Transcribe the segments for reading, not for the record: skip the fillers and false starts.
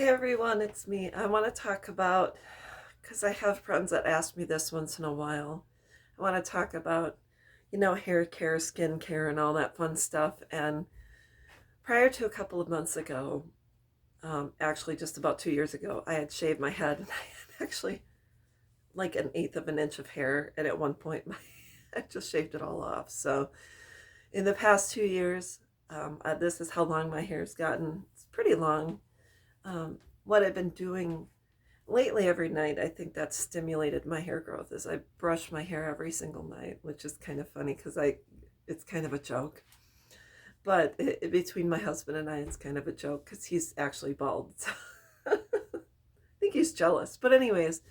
Hey everyone, it's me. I want to talk about, because I have friends that ask me this once in a while. I want to talk about, hair care, skin care, and all that fun stuff. And prior to a couple of months ago, actually just about 2 years ago, I had shaved my head and I had actually like an eighth of an inch of hair. And at one point, I just shaved it all off. So in the past 2 years, this is how long my hair's gotten. It's pretty long. What I've been doing lately every night, I think that's stimulated my hair growth is I brush my hair every single night, which is kind of funny because it's kind of a joke. But between my husband and I, it's kind of a joke because he's actually bald. So I think he's jealous. But anyways,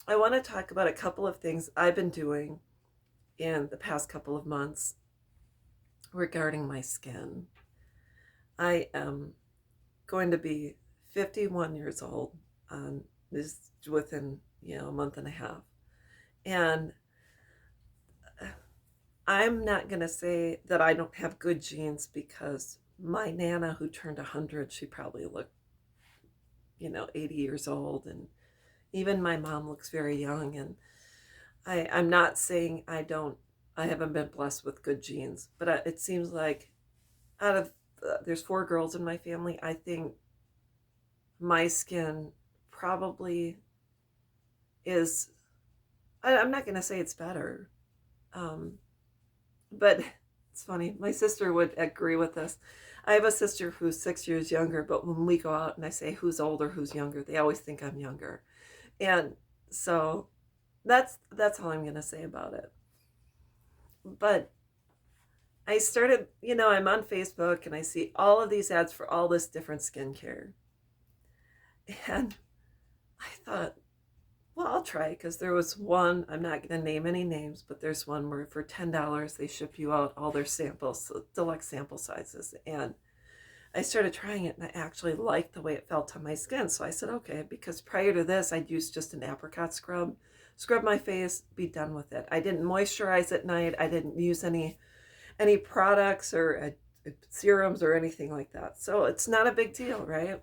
I want to talk about a couple of things I've been doing in the past couple of months regarding my skin. I am going to be 51 years old this within a month and a half. And I'm not going to say that I don't have good genes because my Nana, who turned 100, she probably looked, 80 years old. And even my mom looks very young. And I'm not saying I haven't been blessed with good genes, but it seems like out of, there's four girls in my family, I think my skin probably is, I'm not going to say it's better. Um, But it's funny. My sister would agree with this. I have a sister who's 6 years younger, but when we go out and I say who's older, who's younger, they always think I'm younger. And so that's all I'm gonna say about it. But I started, I'm on Facebook and I see all of these ads for all this different skincare. And I thought, well, I'll try because there was one, I'm not going to name any names, but there's one where for $10 they ship you out all their samples, deluxe sample sizes. And I started trying it and I actually liked the way it felt on my skin. So I said, okay, because prior to this, I'd used just an apricot scrub my face, be done with it. I didn't moisturize at night. I didn't use any products or serums or anything like that. So it's not a big deal, right?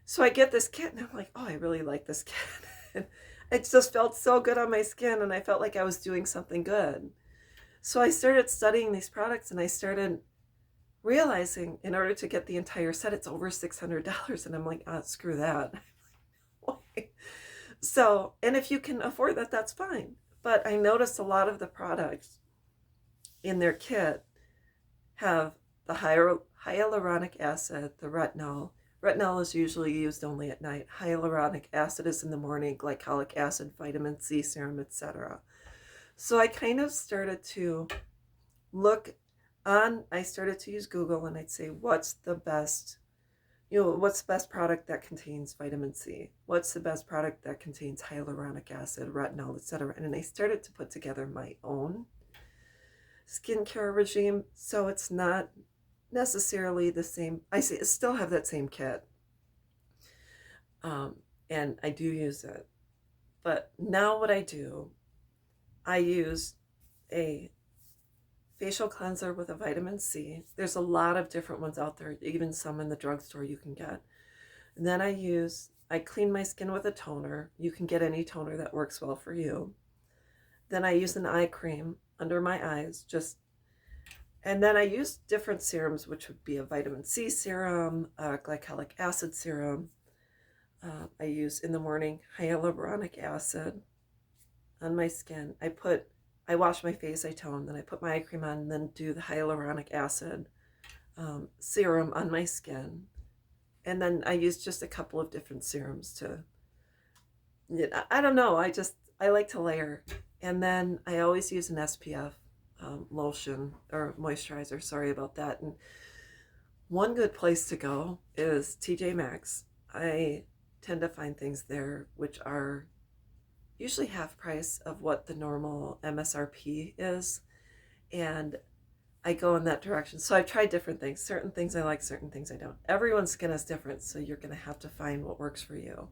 So I get this kit and I'm like, oh, I really like this kit. And it just felt so good on my skin and I felt like I was doing something good. So I started studying these products and I started realizing in order to get the entire set, it's over $600. And I'm like, oh, screw that. So, and if you can afford that, that's fine. But I noticed a lot of the products in their kit have the hyaluronic acid, the retinol. Retinol is usually used only at night. Hyaluronic acid is in the morning, glycolic acid, vitamin C serum, etc. So I kind of started to look I started to use Google and I'd say, what's the best product that contains vitamin C? What's the best product that contains hyaluronic acid, retinol, etc.? And I started to put together my own skincare regime. So it's not necessarily the same. I still have that same kit, um, and I do use it. But now what I do, I use a facial cleanser with a vitamin C. There's a lot of different ones out there, even some in the drugstore you can get. And then I clean my skin with a toner. You can get any toner that works well for you. Then I use an eye cream under my eyes, and then I use different serums, which would be a vitamin C serum, a glycolic acid serum. I use in the morning hyaluronic acid on my skin. I wash my face, I tone, then I put my eye cream on, and then do the hyaluronic acid serum on my skin. And then I use just a couple of different serums to, I don't know, I like to layer. And then I always use an SPF lotion or moisturizer, sorry about that. And one good place to go is TJ Maxx. I tend to find things there which are usually half price of what the normal MSRP is. And I go in that direction. So I've tried different things. Certain things I like, certain things I don't. Everyone's skin is different, so you're going to have to find what works for you.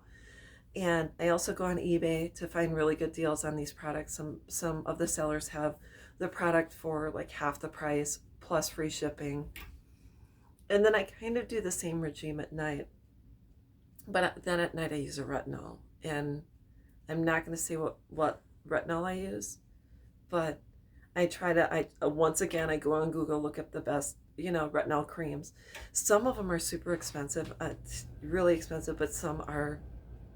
And I also go on eBay to find really good deals on these products. Some of the sellers have the product for like half the price plus free shipping. And then I kind of do the same regime at night. But then at night I use a retinol, and I'm not going to say what retinol I use, but I try to, once again, I go on Google, look up the best, retinol creams. Some of them are super expensive, really expensive, but some are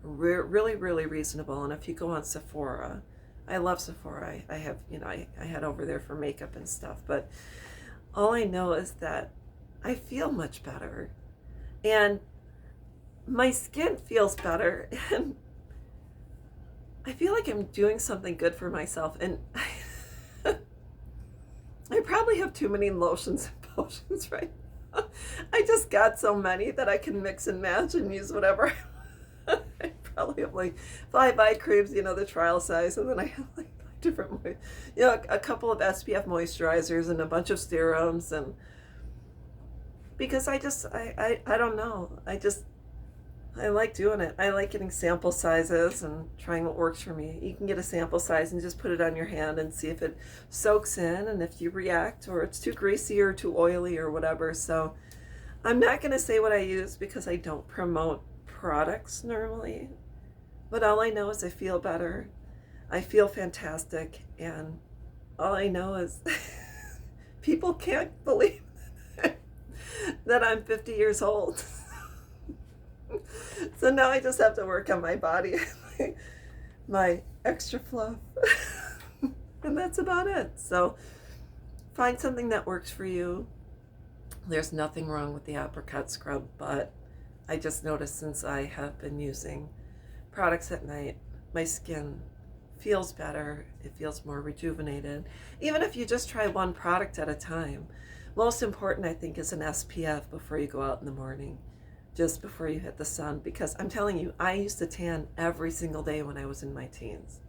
really, really reasonable. And if you go on Sephora, I love Sephora. I have, I head over there for makeup and stuff, but all I know is that I feel much better, and my skin feels better, and I feel like I'm doing something good for myself. And I probably have too many lotions and potions right now. I just got so many that I can mix and match and use whatever. I probably have like 5 eye creams, the trial size, and then I have like 5 different, a couple of SPF moisturizers and a bunch of serums, and because I don't know, I like doing it. I like getting sample sizes and trying what works for me. You can get a sample size and just put it on your hand and see if it soaks in and if you react, or it's too greasy or too oily or whatever. So I'm not going to say what I use because I don't promote products normally. But all I know is I feel better. I feel fantastic. And all I know is people can't believe that I'm 50 years old. So now I just have to work on my body, my extra fluff, and that's about it. So find something that works for you. There's nothing wrong with the apricot scrub, but I just noticed since I have been using products at night, my skin feels better. It feels more rejuvenated. Even if you just try one product at a time. Most important, I think, is an SPF before you go out in the morning, just before you hit the sun, because I'm telling you, I used to tan every single day when I was in my teens.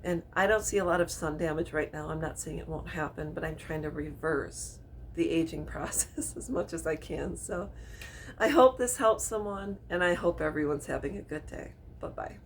And I don't see a lot of sun damage right now. I'm not saying it won't happen, but I'm trying to reverse the aging process as much as I can. So I hope this helps someone, and I hope everyone's having a good day. Bye-bye.